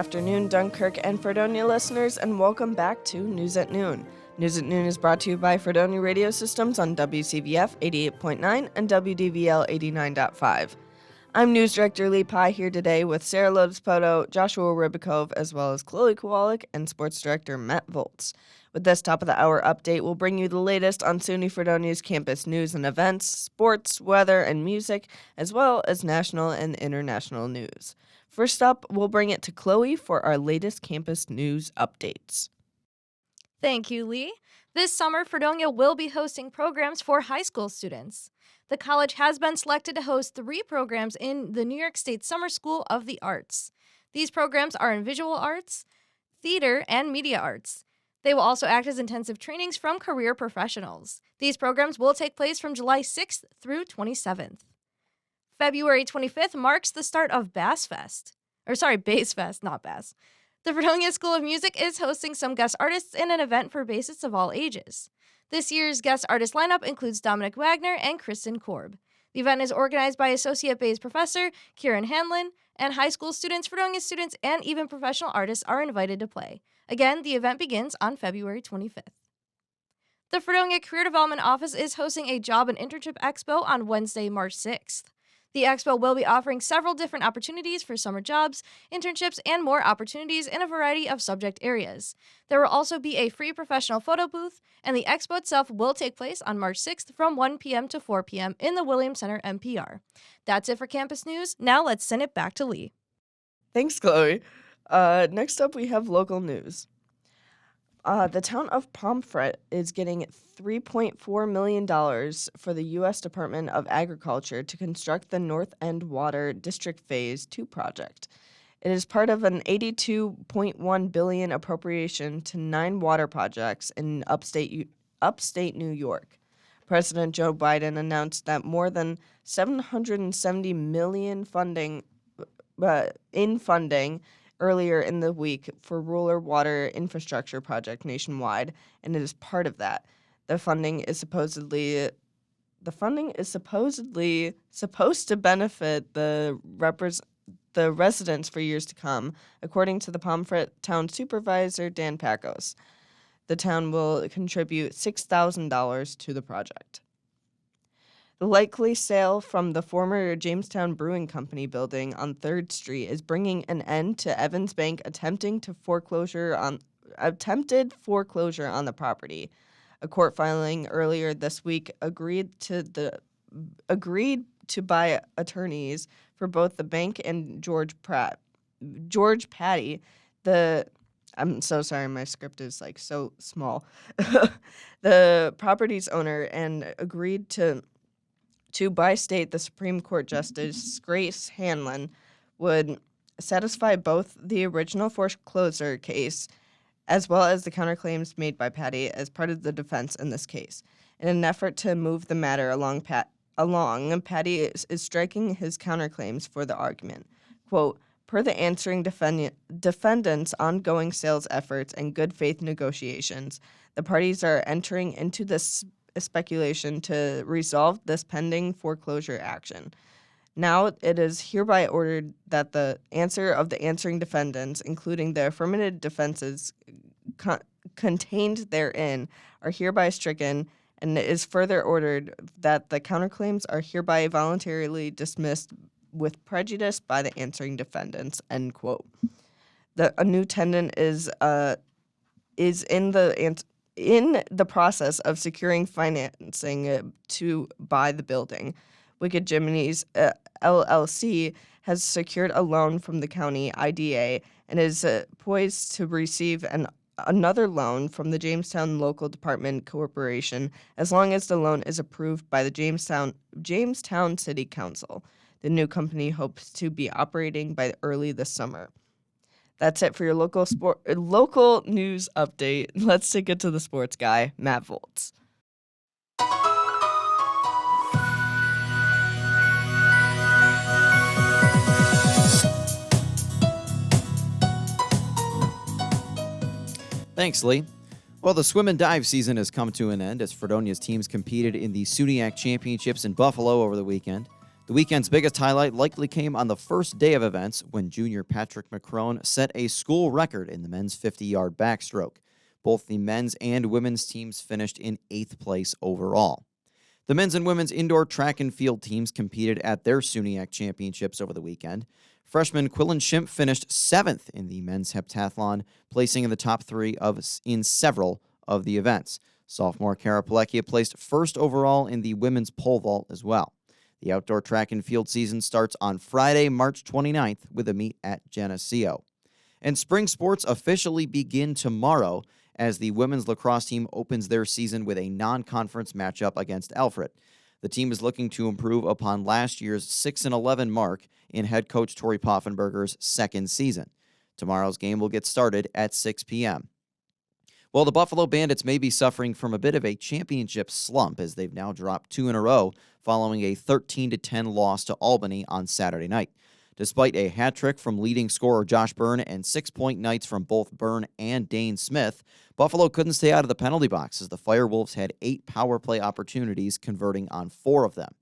afternoon, Dunkirk and Fredonia listeners, and welcome back to News at Noon. News at Noon is brought to you by Fredonia Radio Systems on WCVF 88.9 and WDVL 89.5. I'm News Director Lee Pye here today with Sara Lodespoto, Joshua Ribakove, as well as Kowalyk and Sports Director Matt Volz. With this top-of-the-hour update, we'll bring you the latest on SUNY Fredonia's campus news and events, sports, weather, and music, as well as national and international news. First up, we'll bring it to Chloe for our latest campus news updates. Thank you, Lee. This summer, Fredonia will be hosting programs for high school students. The college has been selected to host 3 programs in the New York State Summer School of the Arts. These programs are in visual arts, theater, and media arts. They will also act as intensive trainings from career professionals. These programs will take place from July 6th through 27th. February 25th marks the start of Bass Fest. Bass Fest, not Bass. The Fredonia School of Music is hosting some guest artists in an event for bassists of all ages. This year's guest artist lineup includes Dominic Wagner and Kristen Korb. The event is organized by Associate Bass Professor Kieran Hanlon, and high school students, Fredonia students, and even professional artists are invited to play. Again, the event begins on February 25th. The Fredonia Career Development Office is hosting a job and internship expo on Wednesday, March 6th. The expo will be offering several different opportunities for summer jobs, internships, and more opportunities in a variety of subject areas. There will also be a free professional photo booth, and the expo itself will take place on March 6th from 1 p.m. to 4 p.m. in the Williams Center MPR. That's it for campus news. Now let's send it back to Lee. Thanks, Chloe. Next up, we have local news. The town of Pomfret is getting $3.4 million for the U.S. Department of Agriculture to construct the North End Water District Phase 2 project. It is part of an $82.1 billion appropriation to 9 water projects in upstate New York. President Joe Biden announced that more than $770 million in funding earlier in the week for rural water infrastructure project nationwide, and it is part of that. The funding is supposedly supposed to benefit the residents for years to come, according to the Pomfret Town Supervisor Dan Pacos. The town will contribute $6,000 to the project. The likely sale from the former Jamestown Brewing Company building on 3rd Street is bringing an end to Evans Bank attempted foreclosure on the property. A court filing earlier this week agreed to buy attorneys for both the bank and George Patty. I'm so sorry, my script is so small. The property's owner, and agreed to by state the Supreme Court Justice Grace Hanlon would satisfy both the original foreclosure case as well as the counterclaims made by Patty as part of the defense in this case. In an effort to move the matter along, Patty is striking his counterclaims for the argument. Quote, per the answering defendant's ongoing sales efforts and good faith negotiations, the parties are entering into this speculation to resolve this pending foreclosure action. Now it is hereby ordered that the answer of the answering defendants, including the affirmative defenses contained therein, are hereby stricken, and it is further ordered that the counterclaims are hereby voluntarily dismissed with prejudice by the answering defendants. End quote. A new tenant is in the process of securing financing to buy the building. Wicked Jiminy's LLC has secured a loan from the county IDA and is poised to receive another loan from the Jamestown Local Department Corporation as long as the loan is approved by the Jamestown City Council. The new company hopes to be operating by early this summer. That's it for your local news update. Let's take it to the sports guy, Matt Volz. Thanks, Lee. Well, the swim and dive season has come to an end as Fredonia's teams competed in the SUNYAC Championships in Buffalo over the weekend. The weekend's biggest highlight likely came on the first day of events when junior Patrick McCrone set a school record in the men's 50-yard backstroke. Both the men's and women's teams finished in 8th place overall. The men's and women's indoor track and field teams competed at their SUNYAC championships over the weekend. Freshman Quillen Schimpf finished 7th in the men's heptathlon, placing in the top 3 in several of the events. Sophomore Kara Pileckia placed 1st overall in the women's pole vault as well. The outdoor track and field season starts on Friday, March 29th with a meet at Geneseo. And spring sports officially begin tomorrow as the women's lacrosse team opens their season with a non-conference matchup against Alfred. The team is looking to improve upon last year's 6-11 mark in head coach Tori Poffenberger's second season. Tomorrow's game will get started at 6 p.m. Well, the Buffalo Bandits may be suffering from a bit of a championship slump as they've now dropped 2 in a row following a 13-10 loss to Albany on Saturday night. Despite a hat trick from leading scorer Josh Byrne and 6-point nights from both Byrne and Dane Smith, Buffalo couldn't stay out of the penalty box as the Firewolves had 8 power play opportunities, converting on 4 of them.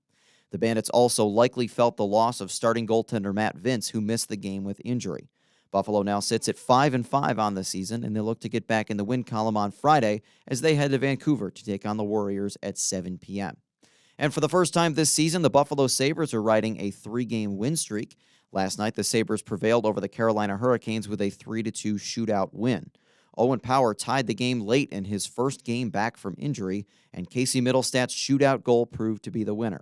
The Bandits also likely felt the loss of starting goaltender Matt Vince, who missed the game with injury. Buffalo now sits at 5-5 on the season, and they look to get back in the win column on Friday as they head to Vancouver to take on the Warriors at 7 p.m. And for the first time this season, the Buffalo Sabres are riding a 3-game win streak. Last night, the Sabres prevailed over the Carolina Hurricanes with a 3-2 shootout win. Owen Power tied the game late in his first game back from injury, and Casey Middlestad's shootout goal proved to be the winner.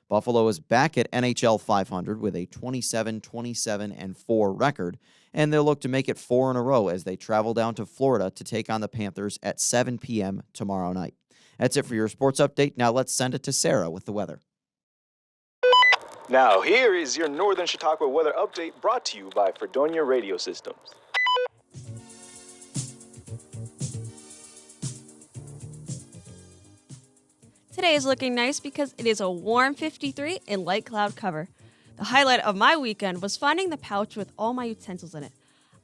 Buffalo is back at NHL 500 with a 27-27-4 record, and they'll look to make it 4 in a row as they travel down to Florida to take on the Panthers at 7 p.m. tomorrow night. That's it for your sports update. Now let's send it to Sara with the weather. Now here is your Northern Chautauqua weather update brought to you by Fredonia Radio Systems. Today is looking nice because it is a warm 53 and light cloud cover. The highlight of my weekend was finding the pouch with all my utensils in it.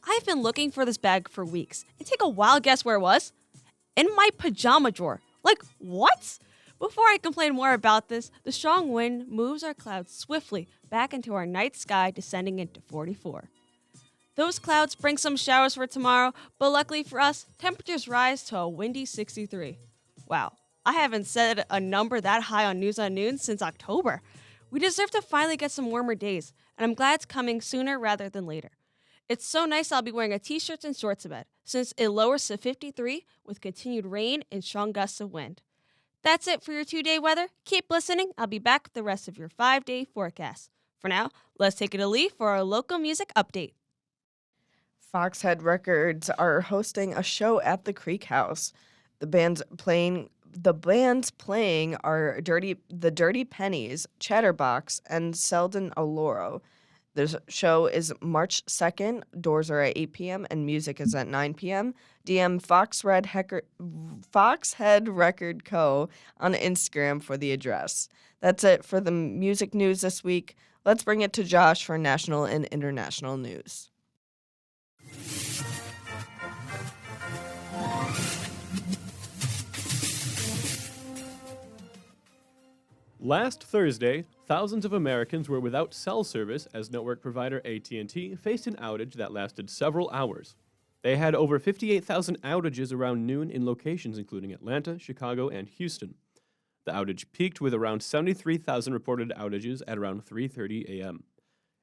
I've been looking for this bag for weeks. And take a wild guess where it was? In my pajama drawer. Like, what? Before I complain more about this, the strong wind moves our clouds swiftly back into our night sky, descending into 44. Those clouds bring some showers for tomorrow, but luckily for us, temperatures rise to a windy 63. Wow, I haven't said a number that high on News on Noon since October. We deserve to finally get some warmer days, and I'm glad it's coming sooner rather than later. It's so nice I'll be wearing a t-shirt and shorts to bed, since it lowers to 53 with continued rain and strong gusts of wind. That's it for your 2-day weather. Keep listening. I'll be back with the rest of your 5-day forecast. For now, let's take it to Lee for our local music update. Foxhead Records are hosting a show at the Creek House. The bands playing are the Dirty Pennies, Chatterbox, and Selden Oloro. The show is March 2nd. Doors are at 8 p.m. and music is at 9 p.m. DM Foxhead Record Co. on Instagram for the address. That's it for the music news this week. Let's bring it to Josh for national and international news. Last Thursday, thousands of Americans were without cell service as network provider AT&T faced an outage that lasted several hours. They had over 58,000 outages around noon in locations including Atlanta, Chicago, and Houston. The outage peaked with around 73,000 reported outages at around 3:30 a.m.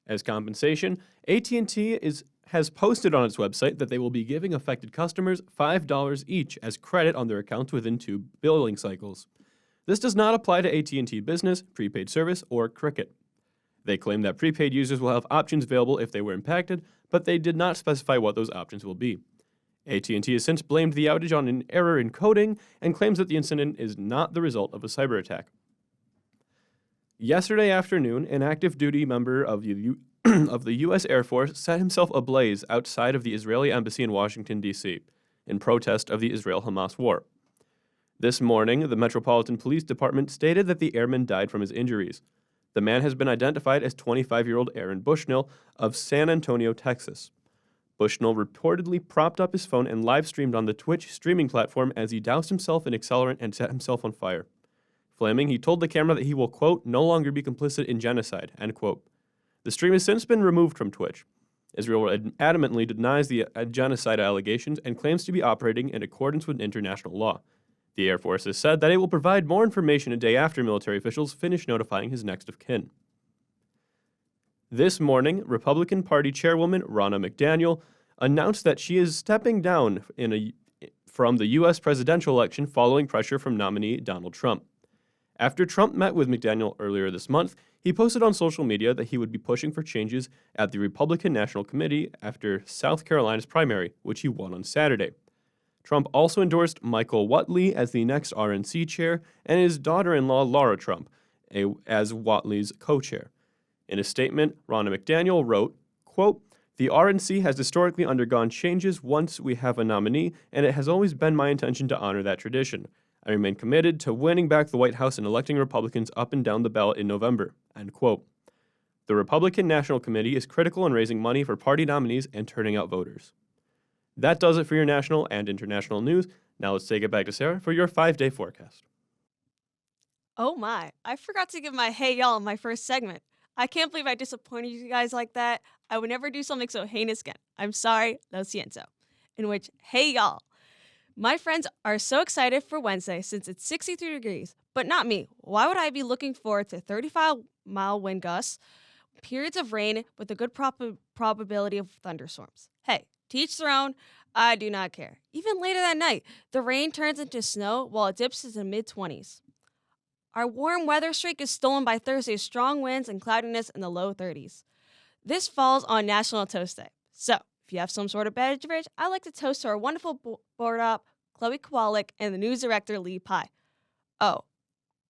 As compensation, AT&T has posted on its website that they will be giving affected customers $5 each as credit on their accounts within 2 billing cycles. This does not apply to AT&T Business, Prepaid Service, or Cricket. They claim that prepaid users will have options available if they were impacted, but they did not specify what those options will be. AT&T has since blamed the outage on an error in coding and claims that the incident is not the result of a cyber attack. Yesterday afternoon, an active duty member of the U.S. Air Force set himself ablaze outside of the Israeli embassy in Washington, D.C., in protest of the Israel-Hamas war. This morning, the Metropolitan Police Department stated that the airman died from his injuries. The man has been identified as 25-year-old Aaron Bushnell of San Antonio, Texas. Bushnell reportedly propped up his phone and live-streamed on the Twitch streaming platform as he doused himself in accelerant and set himself on fire. Flaming, he told the camera that he will, quote, no longer be complicit in genocide, end quote. The stream has since been removed from Twitch. Israel adamantly denies the genocide allegations and claims to be operating in accordance with international law. The Air Force has said that it will provide more information a day after military officials finish notifying his next of kin. This morning, Republican Party Chairwoman Ronna McDaniel announced that she is stepping down from the U.S. presidential election following pressure from nominee Donald Trump. After Trump met with McDaniel earlier this month, he posted on social media that he would be pushing for changes at the Republican National Committee after South Carolina's primary, which he won on Saturday. Trump also endorsed Michael Whatley as the next RNC chair and his daughter-in-law Laura Trump as Whatley's co-chair. In a statement, Ronna McDaniel wrote, quote, the RNC has historically undergone changes once we have a nominee, and it has always been my intention to honor that tradition. I remain committed to winning back the White House and electing Republicans up and down the ballot in November, end quote. The Republican National Committee is critical in raising money for party nominees and turning out voters. That does it for your national and international news. Now let's take it back to Sarah for your 5-day forecast. Oh my, I forgot to give my hey y'all in my first segment. I can't believe I disappointed you guys like that. I would never do something so heinous again. I'm sorry, lo siento. In which, hey y'all. My friends are so excited for Wednesday since it's 63 degrees, but not me. Why would I be looking forward to 35-mile wind gusts, periods of rain with a good probability of thunderstorms? Hey, to each their own, I do not care. Even later that night, the rain turns into snow while it dips to the mid-20s. Our warm weather streak is stolen by Thursday's strong winds and cloudiness in the low 30s. This falls on National Toast Day. So, if you have some sort of beverage, I like to toast to our wonderful board op, Kowalyk, and the news director, Lee Pye. Oh,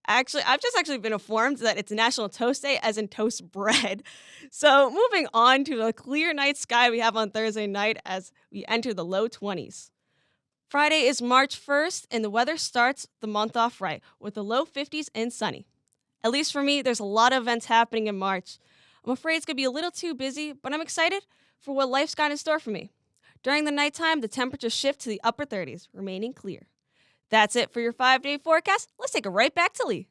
actually, I've just been informed that it's National Toast Day, as in toast bread. So, moving on to the clear night sky we have on Thursday night as we enter the low 20s. Friday is March 1st, and the weather starts the month off right, with the low 50s and sunny. At least for me, there's a lot of events happening in March. I'm afraid it's going to be a little too busy, but I'm excited for what life's got in store for me. During the nighttime, the temperatures shift to the upper 30s, remaining clear. That's it for your 5-day forecast. Let's take it right back to Lee.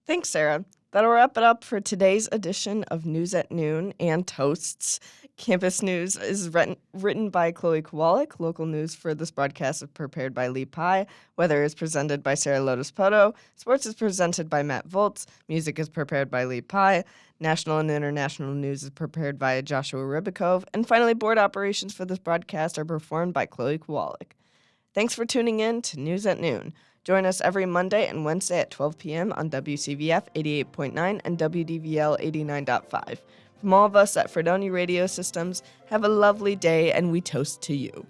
Thanks, Sarah. That'll wrap it up for today's edition of News at Noon and Toasts. Campus News is written by Chloe Kowalyk. Local news for this broadcast is prepared by Lee Pye. Weather is presented by Sara Lodespoto. Sports is presented by Matt Volz. Music is prepared by Lee Pye. National and international news is prepared by Joshua Ribakove. And finally, board operations for this broadcast are performed by Chloe Kowalyk. Thanks for tuning in to News at Noon. Join us every Monday and Wednesday at 12 p.m. on WCVF 88.9 and WDVL 89.5. From all of us at Fredonia Radio Systems, have a lovely day, and we toast to you.